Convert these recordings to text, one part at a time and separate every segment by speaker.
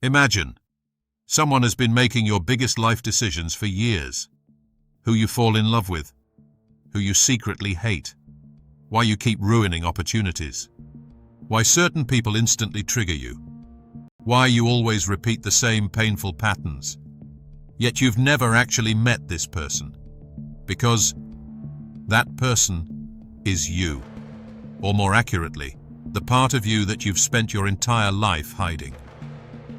Speaker 1: Imagine, someone has been making your biggest life decisions for years. Who you fall in love with, who you secretly hate, why you keep ruining opportunities, why certain people instantly trigger you, why you always repeat the same painful patterns. Yet you've never actually met this person, because that person is you. Or more accurately, the part of you that you've spent your entire life hiding.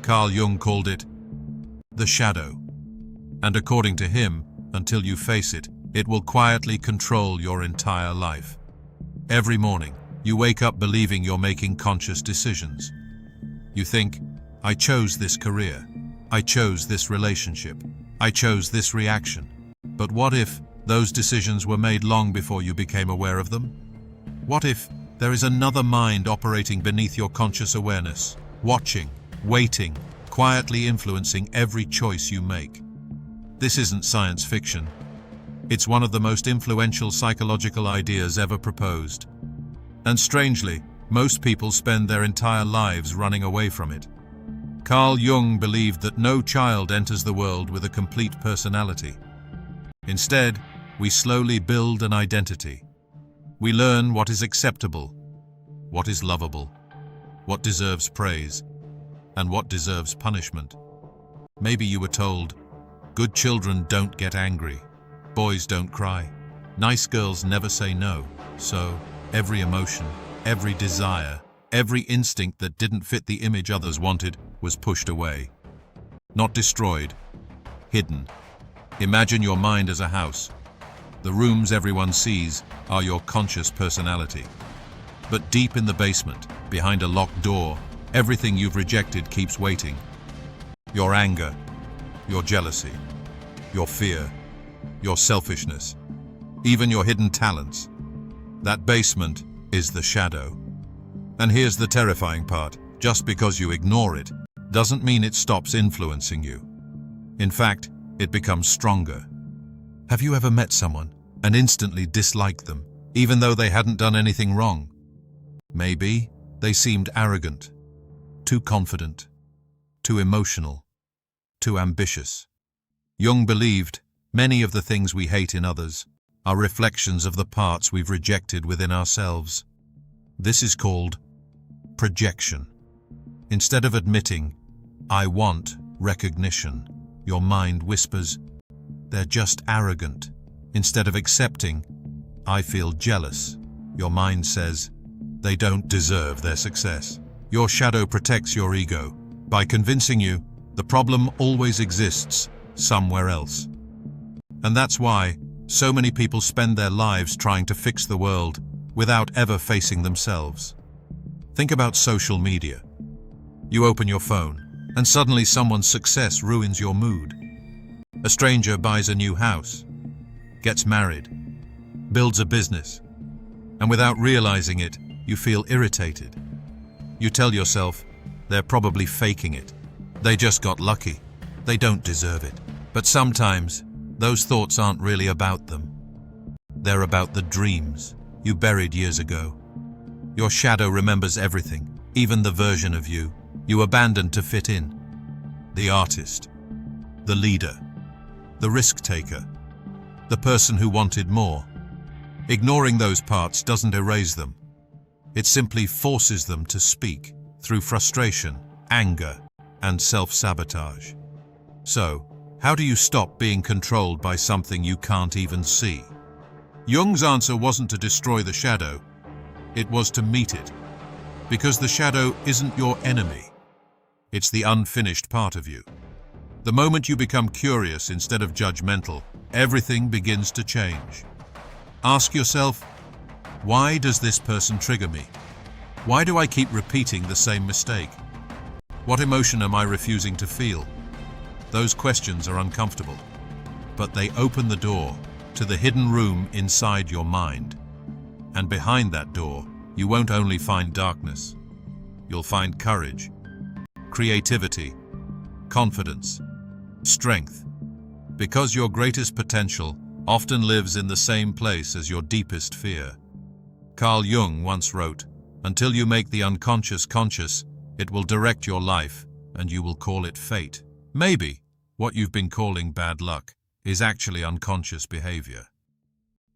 Speaker 1: Carl Jung called it the shadow. And according to him, until you face it, it will quietly control your entire life. Every morning, you wake up believing you're making conscious decisions. You think, I chose this career, I chose this relationship, I chose this reaction. But what if those decisions were made long before you became aware of them? What if there is another mind operating beneath your conscious awareness, watching, waiting, quietly influencing every choice you make? This isn't science fiction. It's one of the most influential psychological ideas ever proposed. And strangely, most people spend their entire lives running away from it. Carl Jung believed that no child enters the world with a complete personality. Instead, we slowly build an identity. We learn what is acceptable, what is lovable, what deserves praise, and what deserves punishment. Maybe you were told, good children don't get angry, boys don't cry, nice girls never say no. So, every emotion, every desire, every instinct that didn't fit the image others wanted was pushed away. Not destroyed, hidden. Imagine your mind as a house. The rooms everyone sees are your conscious personality. But deep in the basement, behind a locked door, everything you've rejected keeps waiting. Your anger, your jealousy, your fear, your selfishness, even your hidden talents. That basement is the shadow. And here's the terrifying part. Just because you ignore it, doesn't mean it stops influencing you. In fact, it becomes stronger. Have you ever met someone and instantly disliked them, even though they hadn't done anything wrong? Maybe they seemed arrogant, too confident, too emotional, too ambitious. Jung believed many of the things we hate in others are reflections of the parts we've rejected within ourselves. This is called projection. Instead of admitting, I want recognition, your mind whispers, they're just arrogant. Instead of accepting, I feel jealous, your mind says, they don't deserve their success. Your shadow protects your ego by convincing you the problem always exists somewhere else. And that's why so many people spend their lives trying to fix the world without ever facing themselves. Think about social media. You open your phone, and suddenly someone's success ruins your mood. A stranger buys a new house, gets married, builds a business, and without realizing it, you feel irritated. You tell yourself, they're probably faking it. They just got lucky. They don't deserve it. But sometimes, those thoughts aren't really about them. They're about the dreams you buried years ago. Your shadow remembers everything, even the version of you abandoned to fit in. The artist, the leader, the risk-taker, the person who wanted more. Ignoring those parts doesn't erase them. It simply forces them to speak through frustration, anger, and self-sabotage. So, how do you stop being controlled by something you can't even see? Jung's answer wasn't to destroy the shadow, it was to meet it. Because the shadow isn't your enemy. It's the unfinished part of you. The moment you become curious instead of judgmental, everything begins to change. Ask yourself, why does this person trigger me? Why do I keep repeating the same mistake? What emotion am I refusing to feel? Those questions are uncomfortable, but they open the door to the hidden room inside your mind. And behind that door, you won't only find darkness. You'll find courage, creativity, confidence, strength. Because your greatest potential often lives in the same place as your deepest fear. Carl Jung once wrote, "Until you make the unconscious conscious, it will direct your life and you will call it fate. Maybe what you've been calling bad luck is actually unconscious behavior.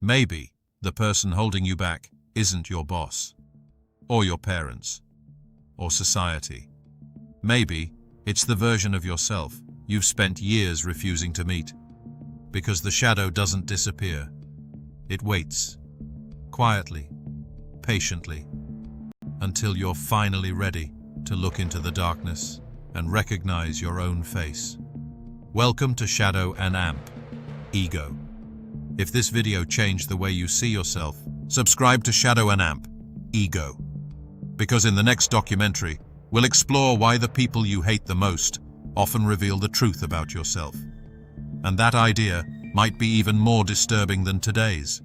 Speaker 1: Maybe the person holding you back isn't your boss, or your parents, or society. Maybe it's the version of yourself you've spent years refusing to meet. Because the shadow doesn't disappear. It waits, quietly, patiently, until you're finally ready to look into the darkness and recognize your own face. Welcome to Shadow and Amp, Ego. If this video changed the way you see yourself, subscribe to Shadow and Amp, Ego. Because in the next documentary, we'll explore why the people you hate the most often reveal the truth about yourself. And that idea might be even more disturbing than today's.